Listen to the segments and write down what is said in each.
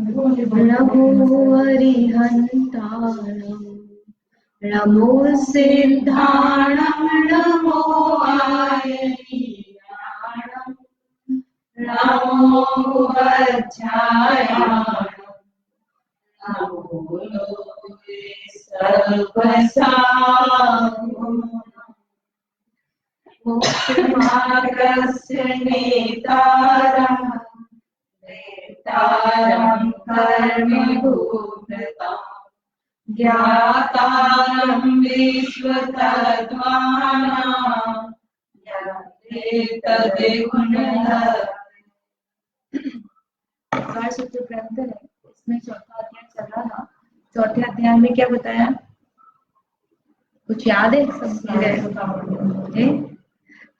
नमो हरिहन्ताणं नमो सिद्धाणं नमो आयतीयाणं नमो वज्रायाणं नमो लोके सर्वसाधुनां मोक्षमार्गस्य नेतारं नेतारं कर्मभूततां ज्ञातारं विश्वतत्त्वानां सूत्र ग्रंथ है, इसमें चौथा अध्याय चल रहा था। चौथे अध्याय में क्या बताया, कुछ याद है?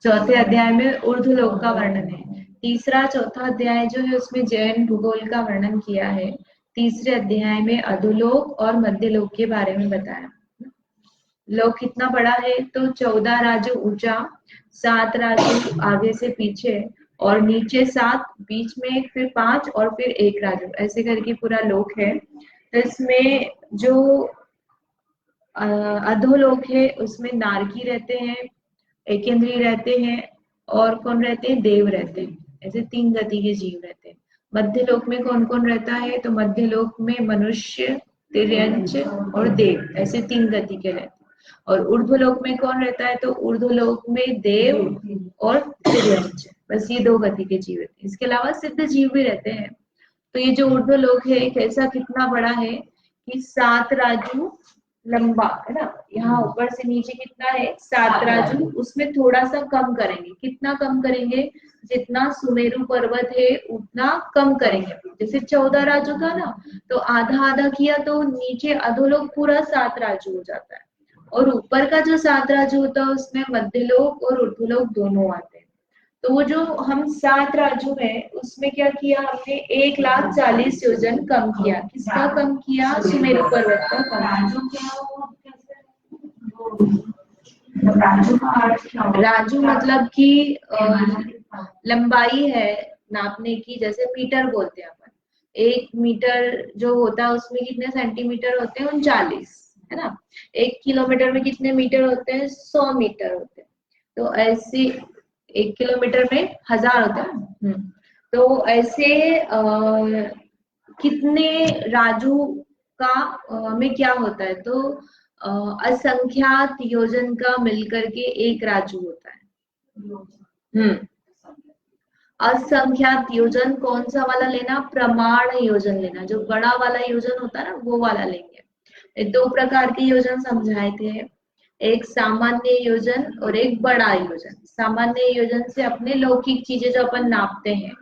चौथे अध्याय में ऊर्ध्वलोक का वर्णन है। तीसरा चौथा अध्याय जो है उसमें जैन भूगोल का वर्णन किया है। तीसरे अध्याय में अधोलोक और मध्यलोक के बारे में बताया। लोक कितना बड़ा है तो 14 राजू ऊंचा, 7 राजू आगे से पीछे और नीचे 7, बीच में फिर 5 और फिर 1 राजू, ऐसे करके पूरा लोक है। तो इसमें जो अधोलोक है उसमें नारकी रहते हैं, एकेंद्रीय रहते हैं और कौन रहते हैं? देव रहते हैं। ऐसे 3 गति के जीव रहते हैं। मध्यलोक में कौन कौन रहता है तो मध्यलोक में मनुष्य, तिर्यंच और देव, ऐसे 3 गति के रहते हैं। और ऊर्ध्वलोक में कौन रहता है तो ऊर्ध्वलोक में देव और तिर्यंच, बस ये 2 गति के जीव रहते हैं। इसके अलावा सिद्ध जीव भी रहते हैं। तो ये जो ऊर्ध्वलोक है कैसा, कितना बड़ा है कि 7 राजू लंबा है ना, यहाँ ऊपर से नीचे कितना है 7 राजू, उसमें थोड़ा सा कम करेंगे। कितना कम करेंगे? जितना सुमेरु पर्वत है उतना कम करेंगे। जैसे 14 राजू था ना, तो आधा आधा किया तो नीचे अधोलोक पूरा 7 राजू हो जाता है, और ऊपर का जो 7 राजू होता है उसमें मध्यलोक और ऊर्ध्वलोक दोनों आते हैं। तो वो जो हम 7 राजू है उसमें क्या किया हमने, 1,40,000 योजन कम किया। किसका कम किया? सुमेरु पर्वत का कम। राजू मतलब कि लंबाई है नापने की, जैसे मीटर बोलते हैं अपन। 1 मीटर जो होता है उसमें कितने सेंटीमीटर होते हैं? 39, है ना। 1 किलोमीटर में कितने मीटर होते हैं? 100 मीटर होते हैं। तो ऐसे 1 किलोमीटर में 1000 होता है। तो ऐसे कितने राजू का में क्या होता है तो असंख्यात योजन का मिलकर के 1 राजू होता है। असंख्यात योजन कौन सा वाला लेना? प्रमाण योजन लेना। जो बड़ा वाला योजन होता है ना वो वाला लेंगे। 2 प्रकार के योजन समझाए थे, एक सामान्य योजन और एक बड़ा योजन। सामान्य योजन से अपने लौकिक चीजें जो अपन नापते हैं,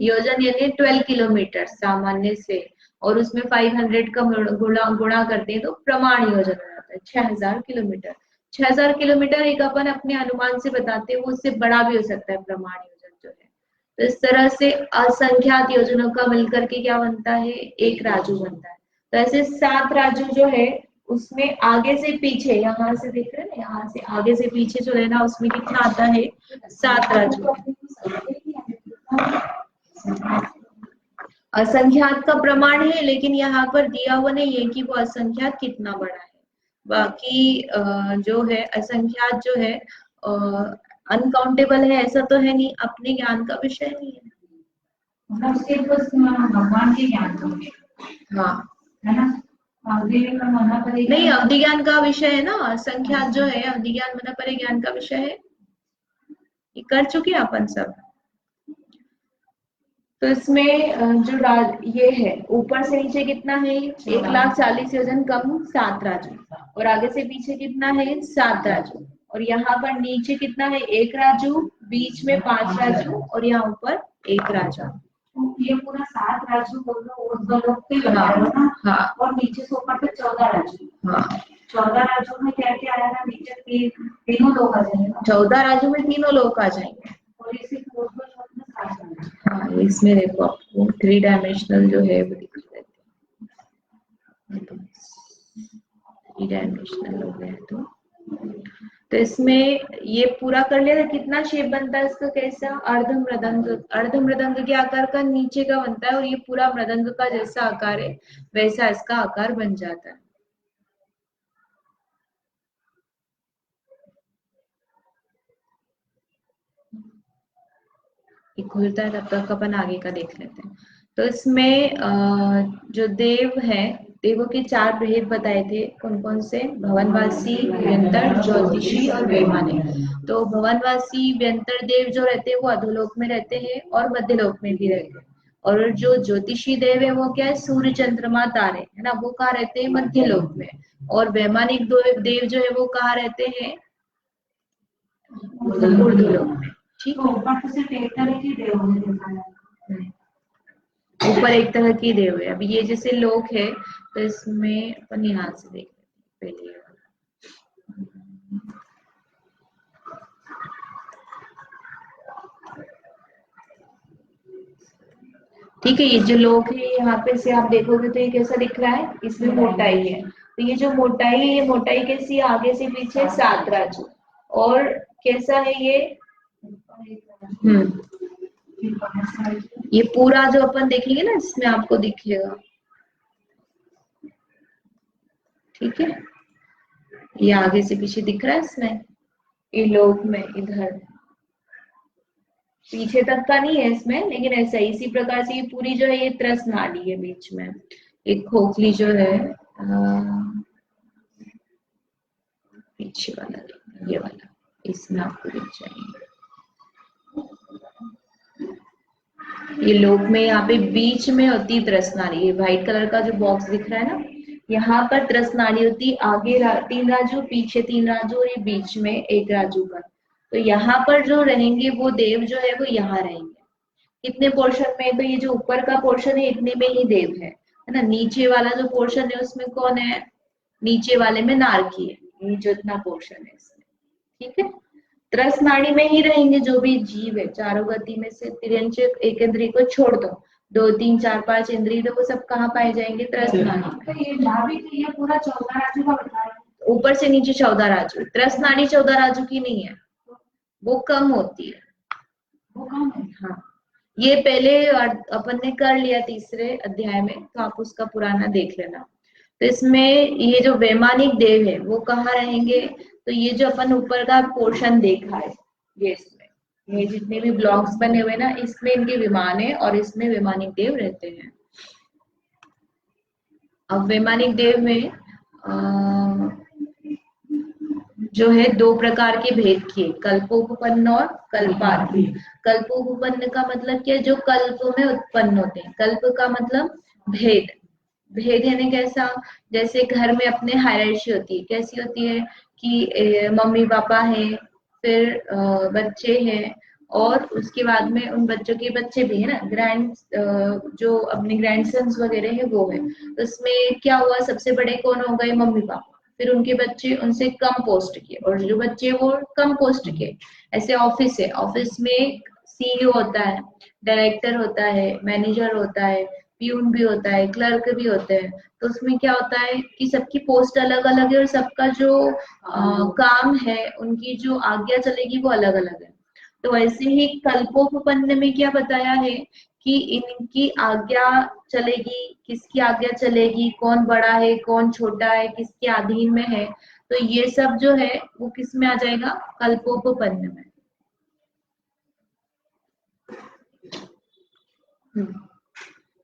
योजन यानी 12 किलोमीटर सामान्य से, और उसमें 500 का गुणा करते हैं तो प्रमाण योजन हो जाता है 6000 किलोमीटर। 6000 किलोमीटर एक अपन अपने अनुमान से बताते हैं, वो उससे बड़ा भी हो सकता है प्रमाण योजन जो है। तो इस तरह से असंख्यात योजनों का मिलकर के क्या बनता है? 1 राजू बनता है। तो ऐसे 7 राजू जो है उसमें आगे से पीछे, यहाँ से देख रहे हैं ना, यहाँ से आगे से पीछे जो है ना उसमें कितना आता है? 7 राजू। असंख्यात का प्रमाण है, लेकिन यहाँ पर दिया हुआ नहीं है कि वो असंख्यात कितना बड़ा है। बाकी जो है असंख्यात जो है अनकाउंटेबल है ऐसा तो है नहीं, अपने ज्ञान का विषय नहीं है। भगवान के ज्ञान का, हाँ है ना, नहीं अवधि ज्ञान का विषय है ना। असंख्यात जो है अवधि ज्ञान मतलब परे ज्ञान का विषय है, ये कर चुके हैं अपन सब। तो इसमें जो ये है ऊपर से नीचे कितना है? 1,40,000 योजन कम 7 राजू, और आगे से पीछे कितना है? 7 राजू, और यहाँ पर नीचे कितना है? 1 राजू, बीच में 5 राजू और यहाँ ऊपर 1 राजू। ये पूरा 7 राजू बोल रहे हो, हाँ, और नीचे से ऊपर पे 14 राजू। हाँ, 14 राजू में क्या क्या आएगा? नीचे तीनों लोग आ जाएंगे। 14 राजू में तीनों लोग आ जाएंगे। और इसे हाँ, इसमें देखो आपको 3 डायमेंशनल जो है वो दिख रहे थे, 3 डायमेंशनल हो गया। तो तो इसमें ये पूरा कर लिया था। कितना शेप बनता है इसका, कैसा, अर्ध मृदंग। अर्ध मृदंग के आकार का नीचे का बनता है और ये पूरा मृदंग का जैसा आकार है वैसा इसका आकार बन जाता है। ये खुलता है तब तक अपन आगे का देख लेते हैं। तो इसमें जो देव है, देवों के 4 भेद बताए थे। कौन कौन से? भवनवासी, व्यंतर, ज्योतिषी और वैमानिक। तो भवनवासी व्यंतर देव जो रहते हैं वो अधोलोक में रहते हैं और मध्यलोक में भी रहते हैं। और जो ज्योतिषी देव है वो क्या है, सूर्य चंद्रमा तारे है ना, वो कहाँ रहते हैं, मध्यलोक में। और वैमानिक देव जो है वो कहाँ रहते हैं, ऊर्ध्वलोक में। ठीक है, ऊपर सिर्फ एक तरह की देव है, ऊपर एक तरह की देव है। अब ये जैसे लोक है तो इसमें अपन यहाँ से देख लेते हैं पहले। ठीक है, ये जो लोक है यहाँ पे से आप देखोगे तो ये कैसा दिख रहा है, इसमें मोटाई है। तो ये जो मोटाई है, ये मोटाई कैसी है, आगे से पीछे 7 राजू। और कैसा है ये, ये पूरा जो अपन देखेंगे ना इसमें आपको दिखेगा। ठीक है, ये आगे से पीछे दिख रहा है इसमें, ये लोक में इधर पीछे तक का नहीं है इसमें, लेकिन ऐसा इसी प्रकार से ये पूरी जो है ये त्रस नाड़ी है बीच में, एक खोखली जो है पीछे वाला, ये वाला, इसमें आपको दिख जाएंगे। ये लोक में यहाँ पे बीच में होती है त्रस नाड़ी, ये व्हाइट कलर का जो बॉक्स दिख रहा है ना, यहाँ पर त्रस नाड़ी होती, आगे 3 राजू, पीछे 3 राजू और ये बीच में 1 राजू का। तो यहाँ पर जो रहेंगे वो देव जो है वो यहाँ रहेंगे। कितने पोर्शन में, तो ये जो ऊपर का पोर्शन है इतने में ही देव है ना। नीचे वाला जो पोर्शन है उसमें कौन है, नीचे वाले में नारकी है, ये जो इतना पोर्शन है इसमें। ठीक है, त्रस नाड़ी में ही रहेंगे जो भी जीव है। चारों गति में से तिर्यंच एक इंद्रिय को छोड़ दो, 2 3 4 5 इंद्रिय, तो वो सब कहाँ पाए जाएंगे, त्रस नाड़ी। ये पूरा 14 राजू का बताया, ऊपर से नीचे 14 राजू। त्रस नाड़ी 14 राजू की नहीं है, वो कम होती है, वो कम है। हाँ, ये पहले अपन ने कर लिया तीसरे अध्याय में, तो आप उसका पुराना देख लेना। तो इसमें ये जो वैमानिक देव है वो कहाँ रहेंगे, तो ये जो अपन ऊपर का पोर्शन देखा है, ये इसमें ये जितने भी ब्लॉक्स बने हुए ना, इसमें इनके विमान है और इसमें वैमानिक देव रहते हैं। अब वैमानिक देव में जो है 2 प्रकार के भेद किए, कल्पोपन्न और कल्पार्थ। कल्पोपन्न का मतलब क्या है, जो कल्प में उत्पन्न होते हैं। कल्प का मतलब भेद, भेद यानी कैसा, जैसे घर में अपने हायरार्की होती है, कैसी होती है कि मम्मी पापा है, फिर बच्चे हैं, और उसके बाद में उन बच्चों के बच्चे भी है ना, जो अपने ग्रैंडसन्स वगैरह है वो है। तो उसमें क्या हुआ, सबसे बड़े कौन हो गए, मम्मी पापा, फिर उनके बच्चे उनसे कम पोस्ट के, और जो बच्चे वो कम पोस्ट के। ऐसे ऑफिस है, ऑफिस में सीईओ होता है, डायरेक्टर होता है, मैनेजर होता है, प्यून भी होता है, क्लर्क भी होते हैं। तो उसमें क्या होता है कि सबकी पोस्ट अलग अलग है और सबका जो काम है, उनकी जो आज्ञा चलेगी वो अलग अलग है। तो वैसे ही कल्पोपन्न में क्या बताया है कि इनकी आज्ञा चलेगी, किसकी आज्ञा चलेगी, कौन बड़ा है कौन छोटा है, किसके अधीन में है, तो ये सब जो है वो किस में आ जाएगा, कल्पोपन्न में।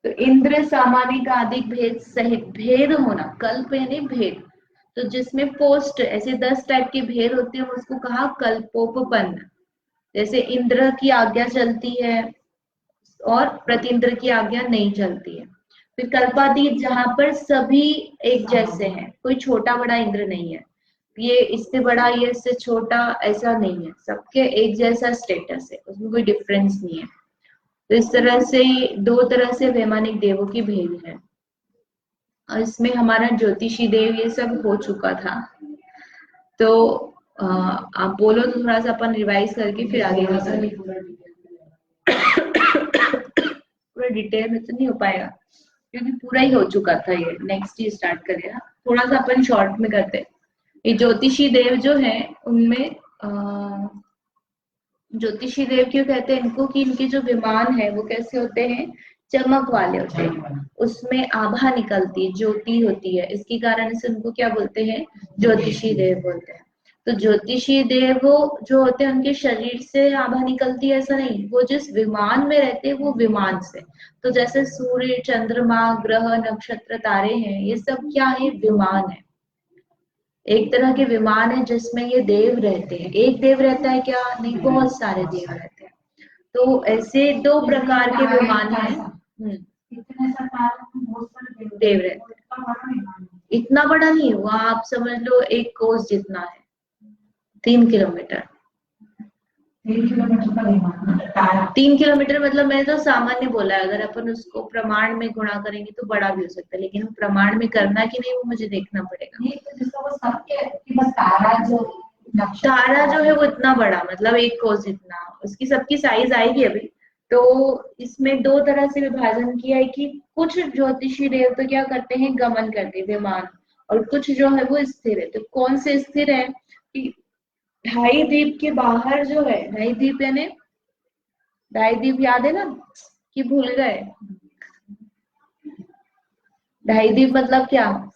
तो इंद्र सामान्य का अधिक भेद सहित, भेद होना, कल्प यानी भेद, तो जिसमें पोस्ट ऐसे 10 टाइप के भेद होते हैं उसको कहा कल्पोपन्न। जैसे इंद्र की आज्ञा चलती है और प्रतींद्र की आज्ञा नहीं चलती है। फिर कल्पातीत, जहां पर सभी एक जैसे हैं, कोई छोटा बड़ा इंद्र नहीं है, ये इससे बड़ा ये इससे छोटा ऐसा नहीं है, सबके एक जैसा स्टेटस है, उसमें कोई डिफरेंस नहीं है। तो इस तरह से 2 तरह से वैमानिक देवों की भेद है। और इसमें हमारा ज्योतिषी देव ये सब हो चुका था। तो आप बोलो तो थोड़ा सा अपन रिवाइज करके फिर आगे का करें। पूरा डिटेल में तो नहीं हो पाएगा क्योंकि पूरा ही हो चुका था, ये नेक्स्ट ही स्टार्ट करेगा, थोड़ा सा अपन शॉर्ट में करते हैं। ये ज्योतिषी देव जो है उनमें ज्योतिषी देव क्यों कहते हैं इनको, कि इनके जो विमान है वो कैसे होते हैं, चमक वाले होते हैं, उसमें आभा निकलती है, ज्योति होती है, इसके कारण से उनको क्या बोलते हैं, ज्योतिषी देव बोलते हैं। तो ज्योतिषी देव वो जो होते हैं उनके शरीर से आभा निकलती है ऐसा नहीं, वो जिस विमान में रहते हैं वो विमान से। तो जैसे सूर्य, चंद्रमा, ग्रह, नक्षत्र, तारे हैं, ये सब क्या है, विमान है, एक तरह के विमान है जिसमें ये देव रहते हैं। एक देव रहता है क्या, नहीं, बहुत सारे देव रहते हैं। तो ऐसे दो प्रकार के विमान हैं। देव रहते हैं, इतना बड़ा नहीं हुआ, आप समझ लो एक कोस जितना है, 3 किलोमीटर। 3 किलोमीटर का विमान, 3 किलोमीटर मतलब मैंने तो सामान्य बोला है, अगर अपन उसको प्रमाण में गुणा करेंगे तो बड़ा भी हो सकता है, लेकिन हम प्रमाण में करना कि नहीं वो मुझे देखना पड़ेगा। नहीं तो जिसका वो सबके बस तारा जो है वो इतना बड़ा, मतलब एक कोस जितना, उसकी सबकी साइज आएगी अभी। तो इसमें दो तरह से विभाजन किया है कि कुछ ज्योतिषी देव तो क्या करते हैं, गमन करते हैं विमान, और कुछ जो है वो स्थिर है। तो कौन से स्थिर है कि ढाई द्वीप के बाहर जो है, ढाई द्वीप यानी ढाई द्वीप याद है ना, कि भूल गए, ढाई द्वीप मतलब क्या,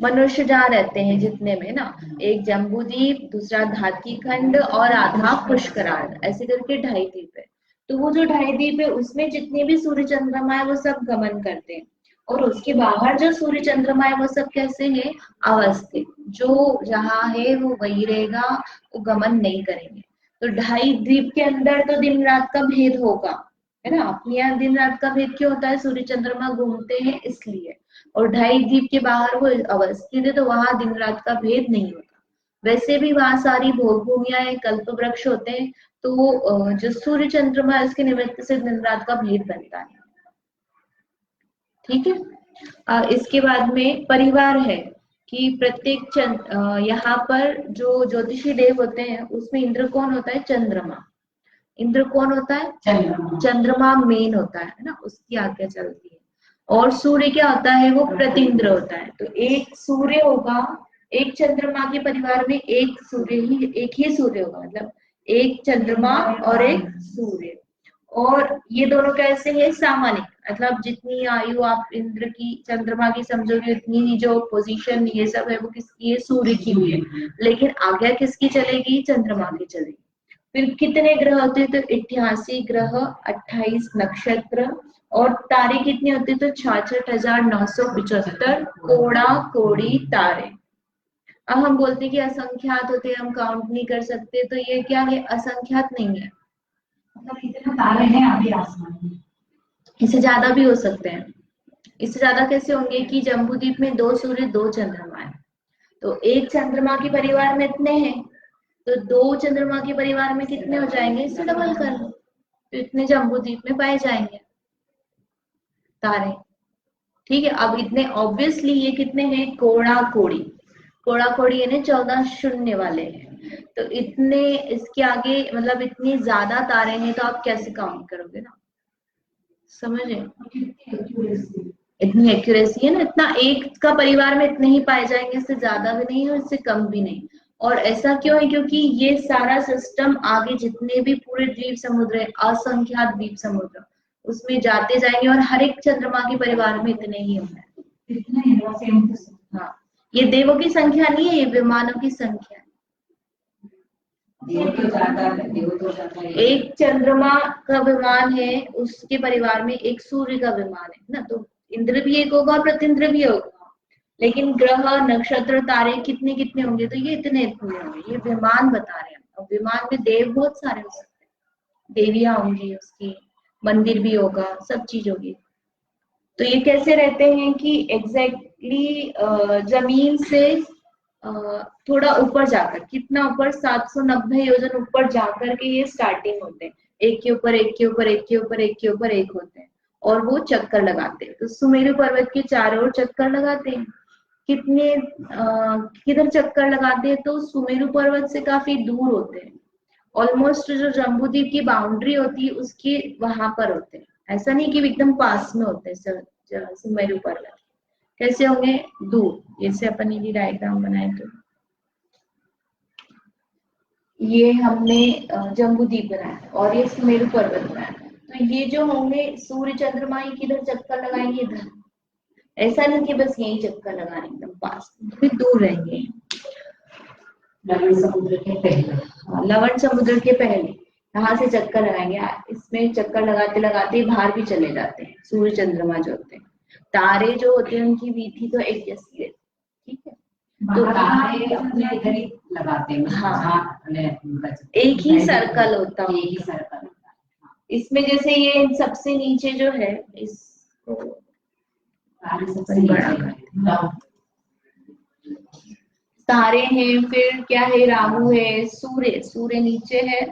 मनुष्य जहाँ रहते हैं जितने में ना, एक जम्बू द्वीप, दूसरा धातकी खंड और आधा पुष्करार्ध, ऐसे करके ढाई द्वीप है। तो वो जो ढाई द्वीप है उसमें जितने भी सूर्य चंद्रमा है वो सब गमन करते हैं, और उसके बाहर जो सूर्य चंद्रमा है वो सब कैसे है, अवस्थित, जो जहाँ है वो वही रहेगा, वो गमन नहीं करेंगे। तो ढाई द्वीप के अंदर तो दिन रात का भेद होगा, है ना, अपने यहाँ दिन रात का भेद क्यों होता है, सूर्य चंद्रमा घूमते हैं इसलिए, और ढाई द्वीप के बाहर वो अवस्थित है तो वहां दिन रात का भेद नहीं होता। वैसे भी वहां सारी भोग भूमियां हैं, कल्प वृक्ष होते हैं, तो जो सूर्य चंद्रमा है उसके निमित्त से दिन रात का भेद बनता है। ठीक है, इसके बाद में परिवार है कि प्रत्येक यहाँ पर जो ज्योतिषी देव होते हैं उसमें इंद्र कौन होता है, चंद्रमा। इंद्र कौन होता है, चंद्रमा मेन होता है ना, उसकी आज्ञा चलती है। और सूर्य क्या होता है, वो प्रतिइंद्र होता है। तो एक सूर्य होगा, एक चंद्रमा के परिवार में एक सूर्य ही, एक ही सूर्य होगा, मतलब एक चंद्रमा और एक सूर्य। और ये दोनों कैसे है, सामान्य, मतलब जितनी आयु आप इंद्र की, चंद्रमा की समझोगे उतनी ही जो पोजीशन ये सब है वो किसकी है, सूर्य की भी है, लेकिन आज्ञा किसकी चलेगी, चंद्रमा की चलेगी। फिर कितने ग्रह होते हैं, तो 88 ग्रह, 28 नक्षत्र, और तारे कितने होते हैं, तो 66,975 कोड़ा कोड़ी तारे। अब हम बोलते हैं कि असंख्यात होते हैं, हम काउंट नहीं कर सकते, तो ये क्या है, असंख्यात नहीं है, मतलब इतने तारे हैं अभी आसमान में, इससे ज्यादा भी हो सकते हैं। इससे ज्यादा कैसे होंगे कि जम्बूद्वीप में 2 सूर्य 2 चंद्रमा है, तो एक चंद्रमा के परिवार में इतने हैं, तो 2 चंद्रमा के परिवार में कितने हो जाएंगे, इससे डबल कर लो, तो इतने जम्बूद्वीप में पाए जाएंगे तारे। ठीक है, अब इतने ऑब्वियसली ये कितने हैं, कोड़ा कोड़ी, कोड़ा कोड़ी यानी 14 शून्य वाले हैं, तो इतने इसके आगे मतलब इतनी ज्यादा तारे हैं, तो आप कैसे काउंट करोगे ना, समझे, इतनी एक्यूरेसी है ना, इतना एक का परिवार में इतने ही पाए जाएंगे, इससे ज्यादा भी नहीं और इससे कम भी नहीं। और ऐसा क्यों है, क्योंकि ये सारा सिस्टम आगे जितने भी पूरे द्वीप समुद्र है, असंख्यात द्वीप समुद्र, उसमें जाते जाएंगे, और हर एक चंद्रमा के परिवार में इतने ही होंगे, हाँ, ये देवों की संख्या नहीं है, ये विमानों की संख्या है। एक चंद्रमा का विमान है, उसके परिवार में एक सूर्य का विमान है ना, तो इंद्र भी एक होगा, प्रतिइंद्र भी होगा, लेकिन ग्रह, नक्षत्र, तारे कितने कितने होंगे, तो ये इतने इतने होंगे, ये विमान बता रहे हैं। और विमान में देव बहुत सारे हो सकते हैं, देवियां होंगी, उसकी मंदिर भी होगा, सब चीज होगी। तो ये कैसे रहते हैं कि एग्जैक्टली जमीन से थोड़ा ऊपर जाकर, कितना ऊपर, 790 योजन ऊपर जाकर के ये स्टार्टिंग होते हैं, एक के ऊपर एक के ऊपर एक के ऊपर एक के ऊपर एक होते हैं, और वो चक्कर लगाते हैं। तो सुमेरु पर्वत के चारों ओर चक्कर लगाते हैं, कितने किधर चक्कर लगाते हैं, तो सुमेरु पर्वत से काफी दूर होते हैं, ऑलमोस्ट जो जम्बूद्वीप की बाउंड्री होती है उसके वहां पर होते हैं, ऐसा नहीं कि एकदम पास में होते हैं सुमेरु पर्वत। कैसे होंगे? दूर। जैसे अपन ये डायग्राम बनाए तो ये हमने जम्बूद्वीप बनाया और ये सुमेरु पर्वत बनाया, तो ये जो होंगे सूर्य चंद्रमा ही किधर चक्कर लगाएंगे? इधर। ऐसा नहीं कि बस यही चक्कर लगाने एकदम पास, फिर दूर रहेंगे। लवण समुद्र के पहले, लवण समुद्र के पहले यहाँ से चक्कर लगाएंगे। इसमें चक्कर लगाते लगाते बाहर भी चले जाते हैं। सूर्य चंद्रमा जो होते हैं, तारे जो होते हैं उनकी वीथी तो एक जैसी है, ठीक है। तो तारे अपने इधर ही लगाते हैं, हाँ, एक ही सर्कल होता है, एक ही सर्कल। इसमें जैसे ये सबसे नीचे जो है, इसको तारे हैं, फिर क्या है, राहु है, सूर्य, सूर्य नीचे है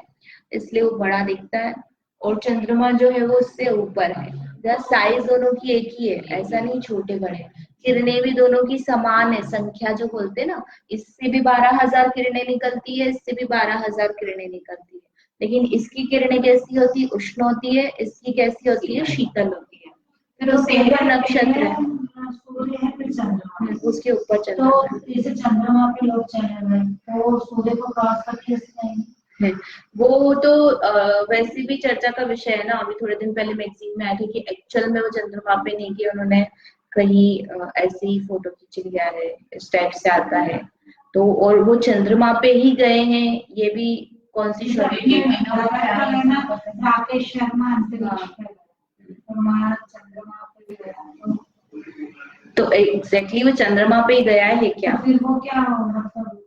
इसलिए वो बड़ा दिखता है, और चंद्रमा जो है वो उससे ऊपर है। जहाँ साइज दोनों की एक ही है, ऐसा नहीं छोटे बड़े। किरणें भी दोनों की समान है, संख्या जो बोलते हैं ना, इससे भी 12,000 किरणें निकलती है, इससे भी 12,000 किरणें निकलती है, लेकिन इसकी किरणें कैसी होती है? उष्ण होती है, इसकी कैसी होती है? शीतल होती है। फिर उसके ऊपर नक्षत्र है, सूर्य है, फिर चंद्रमा, उसके ऊपर चंद्रमा। तो जैसे चंद्रमा पे लोग चले गए तो सूर्य को क्रॉस करके है, वो तो वैसे भी चर्चा का विषय है ना। अभी थोड़े दिन पहले मैगजीन में आया था कि एक्चुअल में वो चंद्रमा पे नहीं किया उन्होंने, कहीं ऐसे ही फोटो खींच लिया है, इस टाइप से आता है। तो और वो चंद्रमा पे ही गए हैं, ये भी कौन सी शोध? राकेश शर्मा तो एग्जैक्टली वो चंद्रमा पे ही गया है क्या? फिर वो क्या मतलब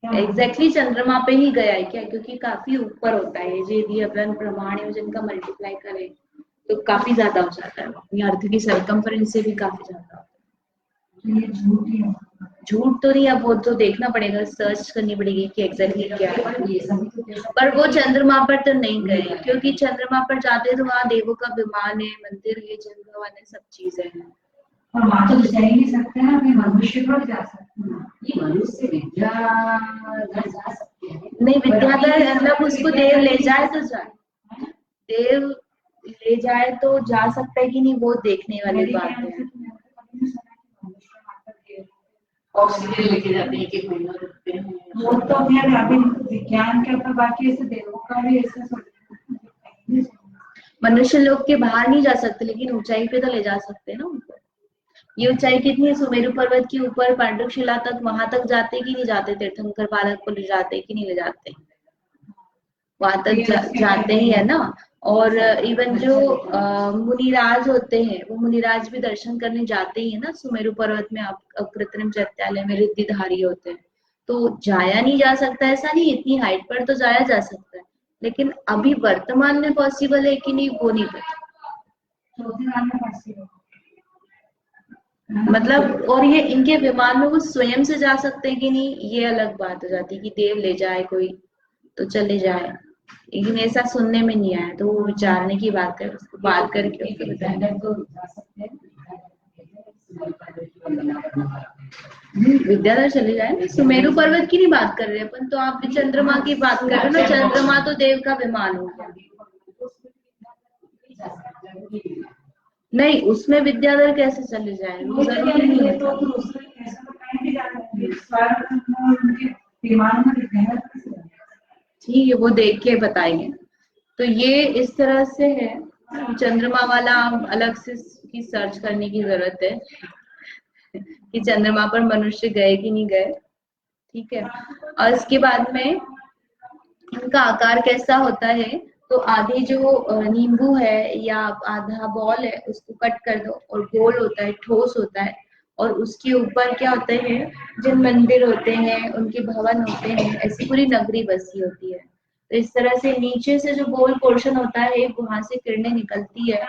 एग्जैक्टली चंद्रमा पे ही गया है क्या? क्योंकि काफी ऊपर होता है, यदि अपन परमाणु योजन का मल्टीप्लाई करें तो काफी ज्यादा हो जाता है, अपनी अर्थ की सरकमफ्रेंस से भी काफी ज्यादा होता है। तो ये झूठ ही है? झूठ तो नहीं, अब वो तो देखना पड़ेगा, सर्च करनी पड़ेगी कि एग्जैक्टली क्या है। पर वो चंद्रमा पर तो नहीं गए, क्योंकि चंद्रमा पर जाते तो वहाँ देवों का विमान है, मंदिर है, जल भवन है, सब चीजें हैं। और वहां तो जा ही नहीं सकते ना, फिर मनुष्य पर जा सकते हैं। ये मनुष्य विद्याधर जा सकते हैं? नहीं, विद्याधर मतलब उसको देव ले जाए तो जाए, देव ले जाए तो जा सकता है कि नहीं, वो देखने वाली बात है। ऑक्सीजन लेके जाते हैं कि महीनों रुकते हैं, वो तो फिर अभी विज्ञान के ऊपर, बाकी ऐसे देवों का भी ऐसा मनुष्य लोग के बाहर नहीं जा सकते, लेकिन ऊंचाई पे तो ले जा सकते हैं ना उनको। ये ऊंचाई कितनी है? सुमेरु पर्वत के ऊपर पांडुशिला तक, वहां तक जाते कि नहीं जाते? तीर्थंकर बालक को ले जाते कि नहीं ले जाते? वहां तक जाते ही है ना। और इवन जो मुनिराज होते हैं, वो मुनिराज भी दर्शन करने जाते ही है ना सुमेरु पर्वत में। कृत्रिम चैत्यालय में रिद्धिधारी होते हैं, तो जाया नहीं जा सकता ऐसा नहीं, इतनी हाइट पर तो जाया जा सकता है, लेकिन अभी वर्तमान में पॉसिबल है कि नहीं वो नहीं पता। मतलब, और ये इनके विमान में वो स्वयं से जा सकते हैं कि नहीं, ये अलग बात हो जाती है कि देव ले जाए कोई तो चले जाए, लेकिन ऐसा सुनने में नहीं आया, तो वो विचारने की बात है, उसको बात करके विद्याधर चले जाए। सुमेरु पर्वत की नहीं बात कर रहे अपन, तो आप भी चंद्रमा की बात कर रहे हो ना, चंद्रमा तो देव का विमान हो गया। नहीं, उसमें विद्याधर कैसे चले जाए? ठीक है, वो देख के बताएंगे। तो ये इस तरह से है, चंद्रमा वाला अलग से की सर्च करने की जरूरत है कि चंद्रमा पर मनुष्य गए कि नहीं गए, ठीक है। और इसके बाद में इनका आकार कैसा होता है, तो आधे जो नींबू है या आधा बॉल है उसको कट कर दो, और गोल होता है, ठोस होता है, और उसके ऊपर क्या होते हैं, जिन मंदिर होते हैं, उनके भवन होते हैं, ऐसी पूरी नगरी बसी होती है। तो इस तरह से नीचे से जो गोल पोर्शन होता है, वहां से किरणें निकलती है।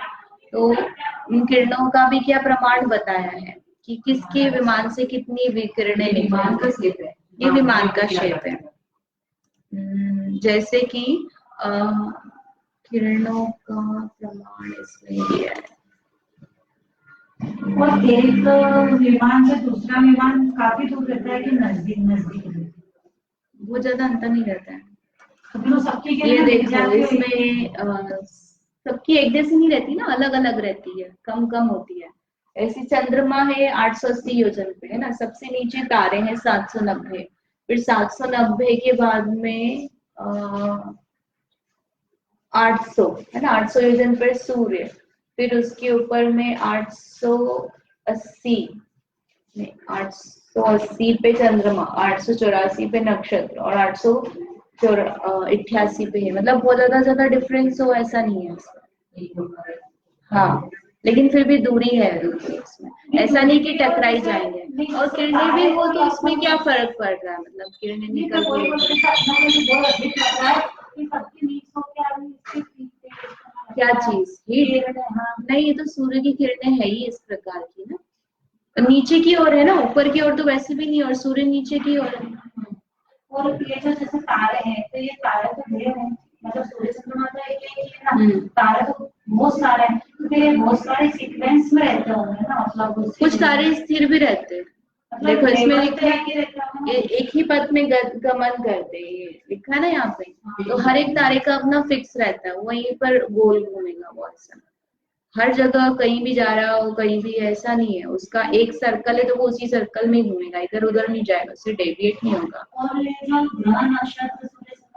तो इन किरणों का भी क्या प्रमाण बताया है कि किसके विमान से कितनी किरणें निकलती है। ये विमान का शेप है। जैसे कि किरणों का प्रमाण इसमें दिया है। और एक विमान से दूसरा विमान काफी दूर रहता है कि नजदीक नजदीक? वो ज्यादा अंतर नहीं रहता है। तो सबकी ये देखो, इसमें सबकी एक जैसी नहीं रहती ना, अलग अलग रहती है, कम कम होती है। ऐसे चंद्रमा है 880 योजन पे है ना, सबसे नीचे तारे हैं 790, फिर 790 के बाद में 800 है ना, 800 योजन पर सूर्य, फिर उसके ऊपर में 880 नहीं 880 पे चंद्रमा, 884 पे नक्षत्र और 888 पे है, मतलब बहुत ज्यादा डिफरेंस हो ऐसा नहीं है इसमें। हाँ लेकिन फिर भी दूरी है इसमें, ऐसा नहीं कि टकराई जाएंगे, और किरणें भी हो तो उसमें क्या फर्क पड़ रहा है, मतलब किरणें निकल रही क्या चीज हीट, नहीं ये तो सूर्य की किरणें है ही इस प्रकार की ना, नीचे की ओर है ना, ऊपर की ओर तो वैसे भी नहीं, और सूर्य नीचे की ओर है। और ये जो जैसे तारे हैं, तो ये तारे तो ढेर हैं, मतलब सूर्य चंद्रमा का एक ही है ना, तारे तो बहुत सारे हैं, तो ये बहुत सारे सीक्वेंस में रहते होंगे ना, मतलब कुछ तारे स्थिर भी रहते हैं, देखो इसमें लिखा है एक ही पथ में गमन करते हैं, ये लिखा है ना यहाँ पे, तो हर एक तारे का अपना फिक्स रहता है, वहीं पर गोल घूमेगा वो, ऐसा हर जगह कहीं भी जा रहा हो कहीं भी, ऐसा नहीं है, उसका एक सर्कल है तो वो उसी सर्कल में घूमेगा, इधर उधर नहीं जाएगा, उससे डेविएट नहीं होगा। और ये जो ग्रह नक्षत्र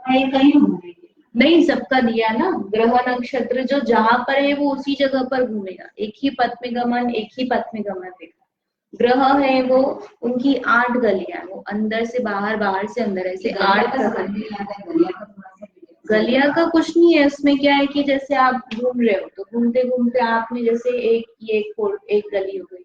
कहीं घूमेंगे नहीं, सबका दिया ना, ग्रह नक्षत्र जो जहां पर है वो उसी जगह पर घूमेगा, एक ही पथ में गमन, एक ही पथ में गमन देगा। ग्रह है वो, उनकी 8 गलियां, वो अंदर से बाहर, बाहर से अंदर, ऐसे 8 गलियां का कुछ नहीं है, उसमें क्या है कि जैसे आप घूम रहे हो तो घूमते घूमते आपने जैसे एक गली हो गई,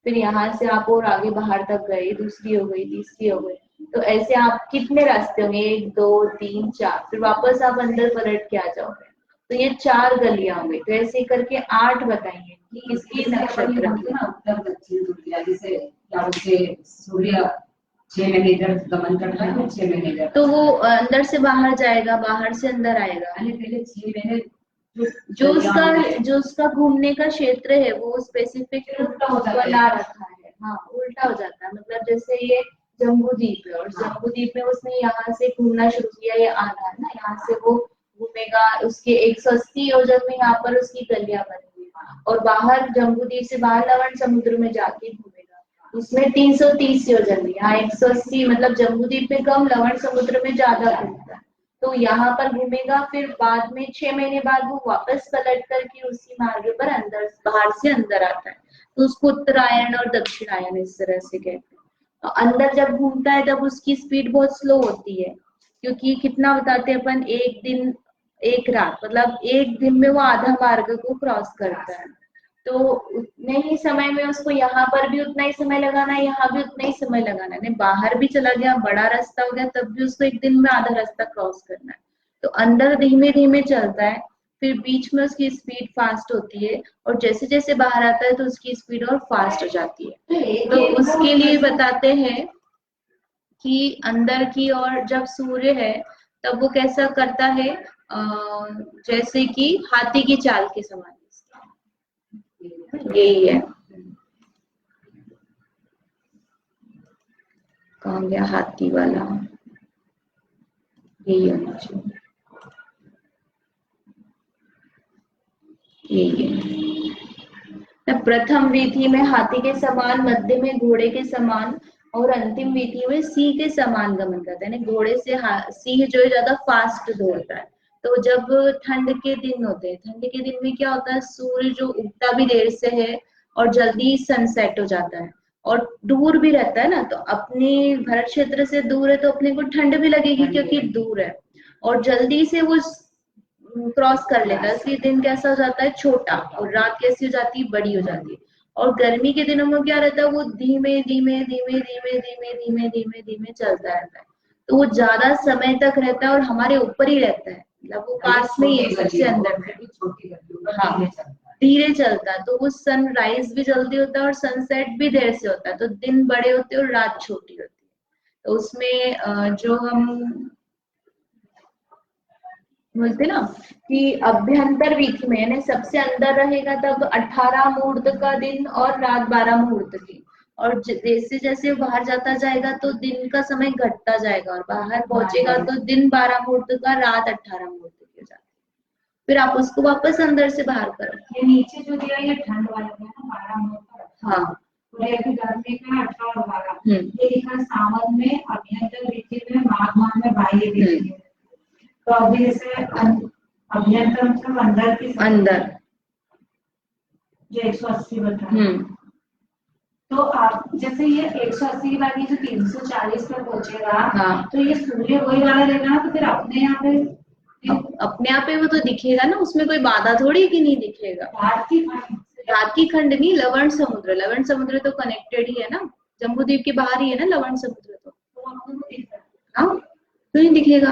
फिर यहाँ से आप और आगे बाहर तक गए, दूसरी हो गई, तीसरी हो गई, तो ऐसे आप कितने रास्ते होंगे, 1 2 3 4, फिर वापस आप अंदर पलट के आ जाओगे, तो ये 4 गलियां हो गई, तो ऐसे करके 8 बताइए कि किसकी नक्षत्र ना, उत्तर दक्षिण दुनिया, जैसे सूर्य 6 महीने इधर गमन करता है, 6 महीने इधर, तो वो अंदर से बाहर जाएगा, बाहर से अंदर आएगा, पहले 6 महीने जो उसका घूमने का क्षेत्र है वो स्पेसिफिक बना रखा है, हाँ उल्टा हो जाता है, मतलब जैसे ये जम्बू द्वीप है, और जम्बू द्वीप में उसने यहाँ से घूमना शुरू किया, ये आधा है ना, यहाँ से वो घूमेगा, उसके 180 योजन में यहाँ पर उसकी गलियां बनी हुई, और बाहर जम्बू द्वीप से बाहर लवण समुद्र में जाके घूमेगा, उसमें 330 योजन में, यहाँ 180, मतलब जम्बू द्वीप में कम, लवण समुद्र में ज्यादा घूमता है, तो यहाँ पर घूमेगा, फिर बाद में 6 महीने बाद वो वापस पलट करके उसी मार्ग पर अंदर, बाहर से अंदर आता है, तो उसको उत्तरायण और दक्षिणायन इस तरह से कहते हैं। तो अंदर जब घूमता है तब उसकी स्पीड बहुत स्लो होती है, क्योंकि कितना बताते हैं अपन, 1 दिन 1 रात, मतलब 1 दिन में वो आधा मार्ग को क्रॉस करता है, तो उतने ही समय में उसको यहाँ पर भी उतना ही समय लगाना है, यहाँ भी उतना ही समय लगाना है, बाहर भी चला गया, बड़ा रास्ता हो गया, तब भी उसको 1 दिन में आधा रास्ता क्रॉस करना है, तो अंदर धीमे धीमे चलता है, फिर बीच में उसकी स्पीड फास्ट होती है, और जैसे जैसे बाहर आता है तो उसकी स्पीड और फास्ट हो जाती है, तो उसके लिए बताते हैं कि अंदर की ओर जब सूर्य है तब वो कैसा करता है, जैसे कि हाथी की चाल के समान, यही है, कहाँ गया हाथी वाला, यही होना चाहिए, यही है। प्रथम विधि में हाथी के समान, मध्य में घोड़े के समान, और अंतिम विधि में सिंह के समान गमन करता है, घोड़े से सिंह जो है ज्यादा फास्ट दौड़ता है, तो जब ठंड के दिन होते हैं, ठंड के दिन में क्या होता है, सूर्य जो उगता भी देर से है और जल्दी सनसेट हो जाता है, और दूर भी रहता है ना, तो अपने भारत क्षेत्र से दूर है तो अपने को ठंड भी लगेगी क्योंकि दूर है, और जल्दी से वो क्रॉस कर लेता है, इसलिए दिन कैसा हो जाता है, छोटा, और रात कैसी हो जाती है, बड़ी हो जाती है, और गर्मी के दिनों में क्या रहता है, वो धीमे धीमे धीमे धीमे धीमे धीमे धीमे धीमे चलता रहता है, तो वो ज्यादा समय तक रहता है और हमारे ऊपर ही रहता है, मतलब वो पास में ही है, सबसे अंदर में, हाँ धीरे चलता है, तो वो सनराइज भी जल्दी होता है और सनसेट भी देर से होता है, तो दिन बड़े होते हैं और रात छोटी होती है, तो उसमें जो हम बोलते ना कि अभ्यंतर विधि में, यानी सबसे अंदर रहेगा तब 18 मुहूर्त का दिन और रात 12 मुहूर्त की, और जैसे जैसे बाहर जाता जाएगा तो दिन का समय घटता जाएगा, और बाहर पहुंचेगा तो दिन 12 मुहूर्त का, रात 18 मुहूर्त की हो जाती है, फिर आप उसको वापस अंदर से बाहर करो, ये नीचे जो दिया ये ठंड वाला है ना, 12 मुहूर्त, हाँ पूरे की गर्मी का 18 और 12 ये लिखा सावन में अभ्यंतर रीति में माघ माह में बाह्य रीति। तो अभी जैसे अभ्यंतर मतलब अंदर की अंदर जो 180 बता तो आप जैसे ये 180 के बाद ये जो 340 पे पहुंचेगा हाँ तो ये सूर्य वही वाला रहेगा ना, तो फिर अपने यहाँ पे अपने आप पे वो तो दिखेगा ना, उसमें कोई बाधा थोड़ी कि नहीं दिखेगा। रात की खंड नहीं, लवण समुद्र तो कनेक्टेड ही है ना, जम्बूद्वीप के बाहर ही है ना लवण समुद्र, तो हाँ तो नहीं दिखेगा।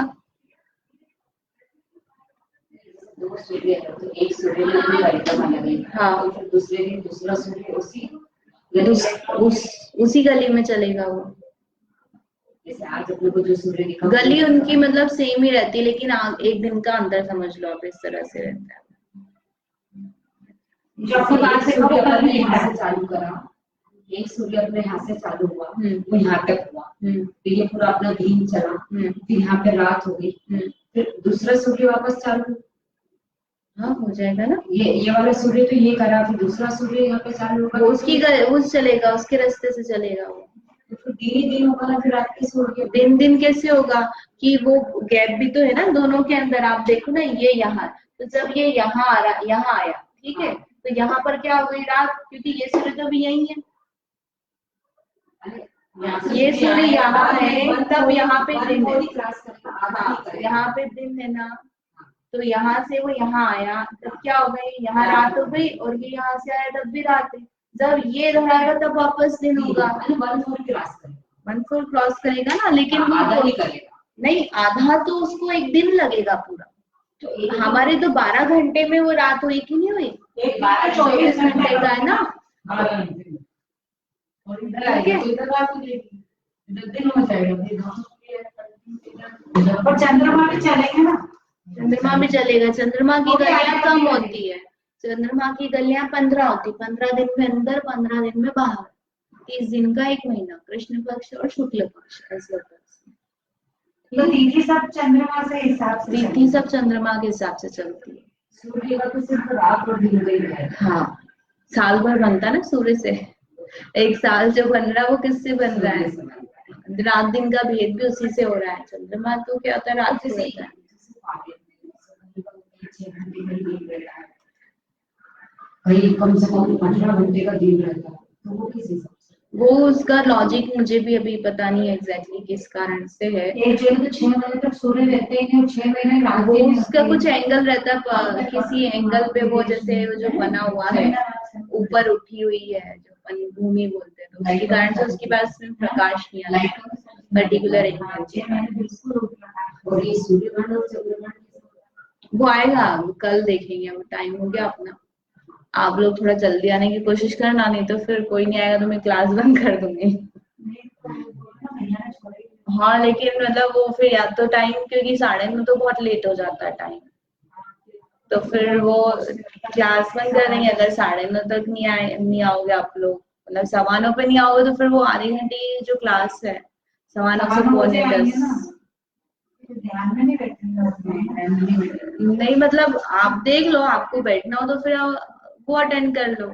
दो सूर्य है तो एक सूर्य में परिक्रमा लगेगी, हाँ तो फिर दूसरे दिन दूसरा सूर्य उसी गली में चलेगा वो। जैसे आज अपने को जो सूर्य दिखा गली उनकी मतलब सेम ही रहती है, लेकिन एक दिन का अंतर समझ लो आप, इस तरह से रहता है। यहाँ से चालू करा, एक सूर्य अपने यहाँ से चालू हुआ वो यहाँ तक हुआ, तो ये पूरा अपना दिन चला, फिर यहाँ पे रात हो गई, फिर दूसरा सूर्य वापस चालू, हाँ हो जाएगा ना। ये वाला सूर्य तो ये करा, फिर दूसरा सूर्य यहाँ पे चालू होगा, उस चलेगा, उसके रास्ते से चलेगा वो। तो दिन दिन होगा ना, फिर रात के सूर्य दिन कैसे होगा कि वो गैप भी तो है ना दोनों के अंदर। आप देखो ना, ये यहाँ, तो जब ये यहाँ आ रहा, यहाँ आया, ठीक है, तो यहाँ पर क्या हो गई रात, क्योंकि ये सूर्य तो भी यही है, ये सूर्य यहाँ है, तब यहाँ पे दिन है, यहाँ पे दिन है ना, तो यहाँ से वो यहाँ आया, तब क्या हो गई, यहाँ रात हो गई, और ये यहाँ से आया तब भी रात है। जब ये दोहराएगा तब वापस दिन होगा। 1/4 क्रॉस करेगा ना, लेकिन आधा नहीं करेगा, नहीं, आधा तो उसको एक दिन लगेगा पूरा। तो हमारे तो 12 घंटे में वो रात हुई कि नहीं हुई, 24 घंटे का है ना। और चंद्रमा भी चलेंगे ना, चंद्रमा भी चलेगा। चंद्रमा की गलियां कम होती है, चंद्रमा की गलियां 15 होती, 15 दिन में अंदर, 15 दिन में बाहर, 30 दिन का एक महीना, कृष्ण पक्ष और शुक्ल पक्ष, ऐसे होता है। तो तिथि सब चंद्रमा से हिसाब से, तिथि सब चंद्रमा के हिसाब से चलती है। सूर्य का तो सिर्फ रात और दिन का है। हाँ, साल भर बनता ना सूर्य से, एक साल जो बन रहा है वो किससे बन रहा है, रात दिन का भेद भी उसी से हो रहा है। चंद्रमा तो क्या होता है, रात से होता है। कम से कम 15 घंटे का दिन रहता है, तो वो किस हिसाब से, वो उसका लॉजिक मुझे भी अभी पता नहीं एग्जैक्टली किस कारण से है। एक जगह तो 6 महीने तक सूर्य रहते हैं, 6 महीने रात, वो उसका कुछ एंगल रहता है, किसी एंगल पे वो जैसे जो बना हुआ है, ऊपर उठी हुई है, जो भूमि बोलते हैं, तो उसके कारण से उसके पास में प्रकाश नहीं आ रहा पर्टिकुलर एंगल। और ये सूर्यग्रहण और चंद्रग्रहण वो आएगा, कल देखेंगे, वो टाइम हो गया अपना। आप लोग थोड़ा जल्दी आने की कोशिश करना, नहीं तो फिर कोई नहीं आएगा तो मैं क्लास बंद कर दूंगी। हाँ लेकिन मतलब वो फिर या तो टाइम, क्योंकि 9:30 तो बहुत लेट हो जाता है टाइम, तो फिर वो क्लास बंद कर देंगे। अगर 9:30 तक नहीं आओगे आप लोग, मतलब 9:15 पे नहीं आओगे, तो फिर वो आधे घंटे की जो क्लास है 9:15 से 9:45 ध्यान में नहीं बैठेंगे। नहीं, मतलब आप देख लो, आपको बैठना हो तो फिर वो अटेंड कर लो।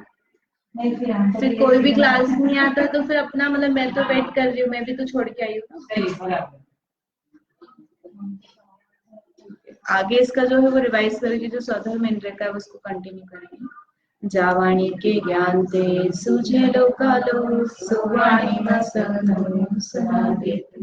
फिर कोई भी क्लास नहीं आता तो फिर अपना, मतलब मैं तो वेट कर रही हूँ, मैं भी तो छोड़ के आई हूँ ना। आगे इसका जो है वो रिवाइज करके जो स्वधर्म इंद्रिय है उसको कंटिन्यू करेंगे। जावाणी के ज्ञान ते सूझे लोकालो, सुवाणी न सदो सदा देते।